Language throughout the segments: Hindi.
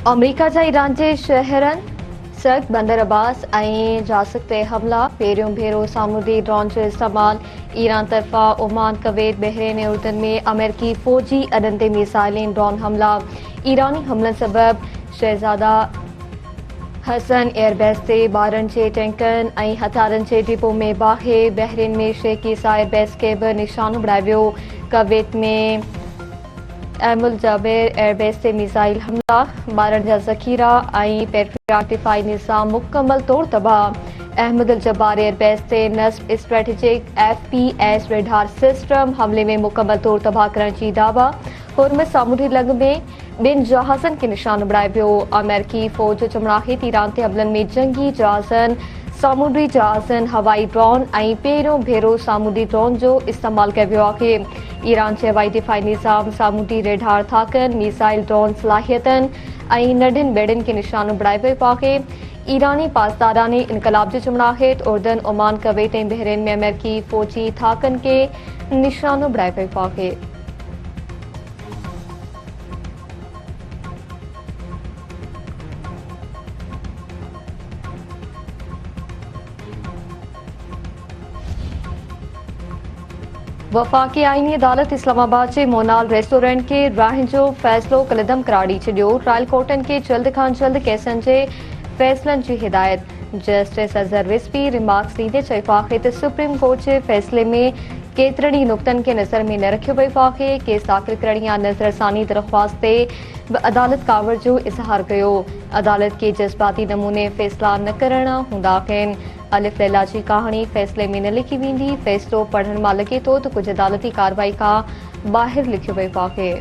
अमेरिका जा ईरान जे शहरनि सख्त बंदर अब्बास ऐं जासिक ते हमला। पहिरियों भेरो सामूंडी ड्रोन जो इस्तेमालु ईरान तरफ़ा ओमान, कवेत, बहरीन ऐं उर्दन में अमेरिकी फ़ौजी अॾनि ते मिसाइलें ड्रोन हमला। ईरानी हमलनि सबबि शहज़ादा हसन एयरबेस ते ॿारनि जे टैंकनि ऐं हथियारनि जे डिपो में बाहि। बहरीन में शेख ईसा एयरबेस खे बि निशानो बणायो वियो। कवेत में एमुल जाबेर एयरबेस ते मिसाइल हमला। ॿारनि जा ज़ख़ीरा ऐं पेट्रियाट दिफ़ाई निज़ाम मुकमल तौर तबाह। अहमद अल जब्बार एयरबेस ते नस्ब स्ट्रेटेजिक FPS रेडार सिस्टम हमले में मुकमल तौर तबाह करण जी दावा। हुर्मुज़ सामूंडी लंघ में ॿिनि जहाज़नि खे निशानो बणायो वियो। अमेरिकी फ़ौज चमड़ाहित ईरान ते हमलनि में जंगी जहाज़नि, सामूंडी जहाज़नि, हवाई ड्रोन ऐं पहिरियों भेरो सामूंडी ड्रोन जो इस्तेमालु कयो वियो आहे। ईरान जे हवाई दिफ़ाई निज़ाम सामूंडी रेडार थाकनि, मिसाइल ड्रोन सलाहियतनि ऐं नंढनि ॿेड़ियुनि खे निशानो बणायो वियो आहे। ईरानी पासदारानी इनक़लाब जी चमड़ाहित उर्दन, ओमान, कवेत ऐं बहरीन में अमेरिकी फ़ौजी थाकनि खे निशानो बणायो वियो आहे। वफ़ाक़ी आईनी अदालत इस्लामाबाद जे मोनाल रेस्टोरेंट खे राहनि जो फ़ैसिलो कलदम करार ॾेई छॾियो। ट्रायल कोर्टनि खे जल्द खां जल्द केसनि जे फ़ैसिलनि जी हिदायत। जस्टिस अज़हर रिज़वी रिमार्क्स ॾींदे चयो आहे त सुप्रीम कोर्ट जे फ़ैसिले में केतिरनि ई नुक़्तनि खे नज़र में न रखियो वियो आहे। केस दाख़िल करण या नज़रसानी दरख़्वास्त ते बि अदालत कावड़ जो इज़हार कयो। अदालत खे जज़्बाती नमूने फ़ैसिला न करणा हूंदा आहिनि। अलिफ लैला जी कहाणी फ़ैसिले में न लिखी वेंदी। फ़ैसिलो पढ़ण मां लॻे थो त कुझु अदालती कार्रवाई खां ॿाहिरि लिखियो वियो आहे।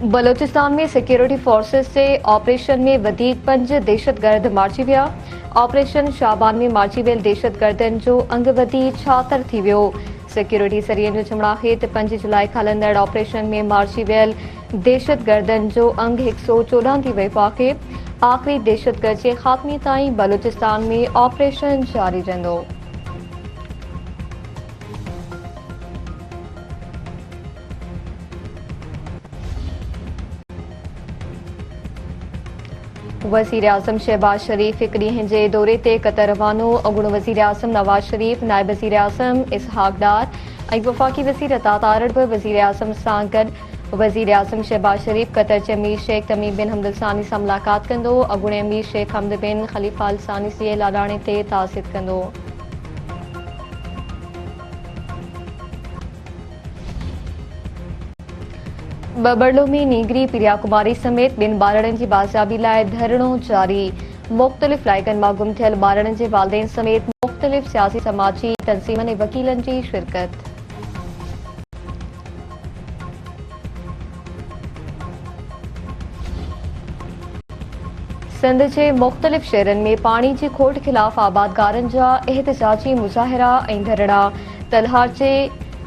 बलोचिस्तान में सिक्योरिटी फोर्सेस जे ऑपरेशन में वधीक 5 दहशतगर्द मारिजी विया। ऑपरेशन शाबान में मारिजी वियल दहशतगर्दनि जो अंग वधी छातर थी वियो। सिक्योरिटी ज़रिए जो चमड़ाहित 5 जुलाई खां हलंदड़ ऑपरेशन में मारिजी वियल दहशतगर्दनि जो अंग 114 थी वियो आहे। आख़िरी दहशतगर्द जे ख़ात्मे ताईं बलोचिस्तान में ऑपरेशन जारी रहंदो। वज़ीर आज़म शहबाज शरीफ हिक ॾींहं जे दौरे ते क़तर रवानो। अॻूणो वज़ीर आज़म नवाज़ शरीफ, नायब वज़ीर आज़म इसहाक़ डार ऐं वफ़ाक़ी वज़ीर अता तारड़ बि वज़ीर आज़म सां गॾु। वज़ीर आज़म शहबाज शरीफ क़तर जे अमीर शेख तमीम बिन हम्द अल सानी सां मुलाक़ात कंदो। अॻूणे अमीर शेख हमद बिन ख़लीफ़ा अल सानी जे लाॾाणे ते तासीद कंदो। बबरलो में नीगरी प्रिया कुमारी समेत ॿिनि ॿारनि जी बाज़ियाबी लाइ धरणो जारी। मुख़्तलिफ़ इलाइक़नि मां गुम थियल ॿारनि जे वालिदेन समेत मुख़्तलिफ़ सियासी समाजी तंज़ीमनि ऐं वकीलनि जी शिरकत। सिंध जे मुख़्तलिफ़ शहरनि में पाणी जी खोट ख़िलाफ़ आबादगारनि जा एहतिजाजी मुज़ाहिरा ऐं धरणा। तलहार जे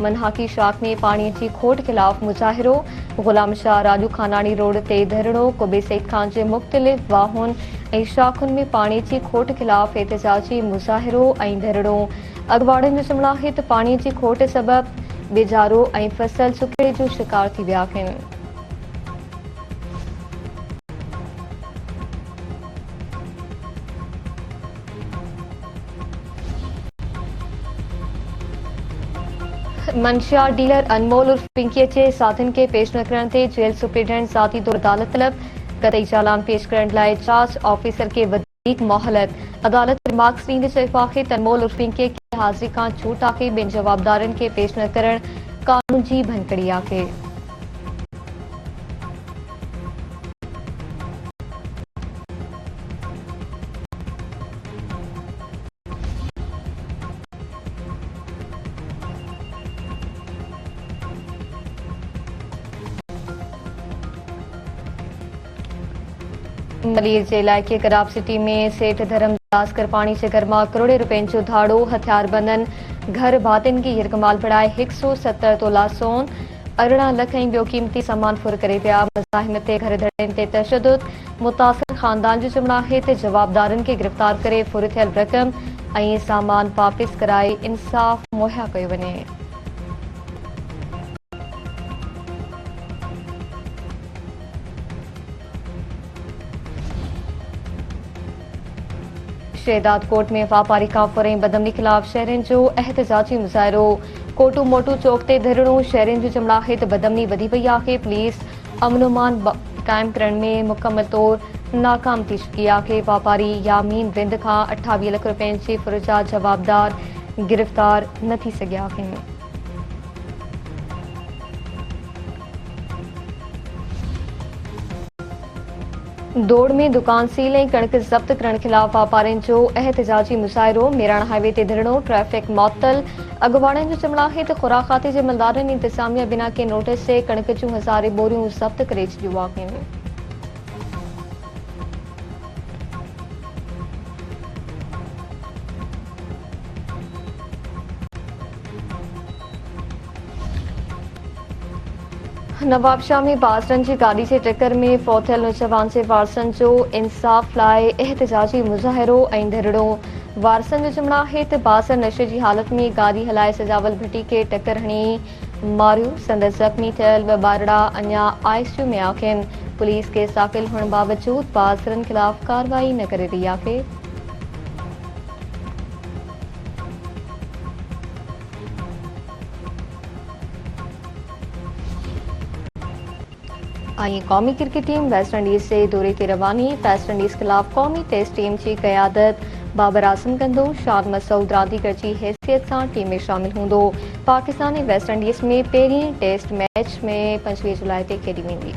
मनहाकी शाख में पाणीअ जी खोट ख़िलाफ़ मुज़ाहिरो। ग़ुलाम शाह राजू खानानी रोड ते धरणो। कुबे सईद खान जे मुख़्तलिफ़ वाहुनि ऐं शाखुनि में पाणीअ जी खोट ख़िलाफ़ एहतिजाजी मुज़ाहिरो ऐं धरणो। अॻवाड़नि जो चवणु आहे त पाणीअ जी खोट सबबि बिजारो ऐं फसल सुखेड़े जो शिकार थी विया आहिनि। मंशियात डीलर अनमोल उर्फ पिंकीअ जे साथियुनि खे पेश न करण ते जेल सुप्रीडेंट ज़ाती तौर अदालत तलब। क़तई चालान पेश करण लाइ जांच ऑफिसर खे वधीक मोहलत। अदालत रिमार्क्स ॾींदे चयो आहे त अनमोल उर्फ पिंकीअ खे हाज़िरी खां छूट आहे। ॿिनि जवाबदारनि खे पेश न करण कानून जी भनकड़ी आहे। मलीर जे इलाइक़े कराब सिटी में सेठ धर्मदास करपाणी जे घर मां करोड़े रुपयनि जो धाड़ो। हथियारबंदनि घर भातियुनि खे यरगमाल बणाए 170 तोला सोन, 18 लख ऐं ॿियो क़ीमती सामान फुर करे विया। मज़ाहिम ते घर धड़नि ते तशदुद। मुतासिर ख़ानदान जो चवणु आहे त जवाबदारनि खे गिरफ़्तार करे फुर थियल रक़म ऐं सामान वापसि कराए इंसाफ़ मुहैया कयो वञे। शहदाद कोट में वापारी काफ़र बदमनी खिलाफ़ शहरन जो एहतजाजी मुज़ाहिरो। कोटू मोटू चौक ते धरणो शहरन जो जमड़ाहित बदमनी वधी पई आहे। पुलिस अमन अमान कायम करण में मुकम्मल तौर नाकाम थी चुकी आहे। वापारी यामीन विंद खां 28 लाख रुपयनि जी फुरजा जवाबदार गिरफ्तार न थी सघिया आहिनि। दौड़ में दुकान सील ऐं कणक ज़ब्त करण खिलाफ़ वापारियुनि जो एहतजाजी मुज़ाहिरो। मेराण हाईवे ते धरणो ट्रैफिक मुअत्तल। अॻुवाणनि जो चमड़ा है त खुराक खाते जे मलदारनि इंतज़ामिया बिना के नोटिस से कणक जूं 1000 बोरियूं ज़ब्त करे छॾियूं आहिनि। नवाबशाह में बाज़रनि जी गाड़ी जे टक्कर में फौत थियल नौजवान जे वारसनि जो इंसाफ़ लाइ एहतजाजी मुज़ाहिरो ऐं धरणो। वारसनि जो चवणु आहे त बाज़र नशे जी हालत में गाड़ी हलाए सजावल भट्टी खे टक्कर हणी मारियो। संदसि ज़ख़्मी थियल 2 ॿारड़ा अञा ICU में आहिनि। पुलिस केस दाख़िल हुअण बावजूद बाज़रनि खिलाफ़ कार्रवाई न करे रही आहे। कौमी क्रिकेट टीम वेस्ट इंडीज़ से दौरे ते रवानी। वेस्ट इंडीज़ खिलाफ़ कौमी टेस्ट टीम की क़यादत बाबर आज़म कंदो। शाद मसूद रांदीगर की हैसियत से टीम में शामिल हूंदो। पाकिस्तान ऐं वेस्ट इंडीज़ में पहिरीं टेस्ट मैच में 25 जुलाई ते खेॾी वेंदी।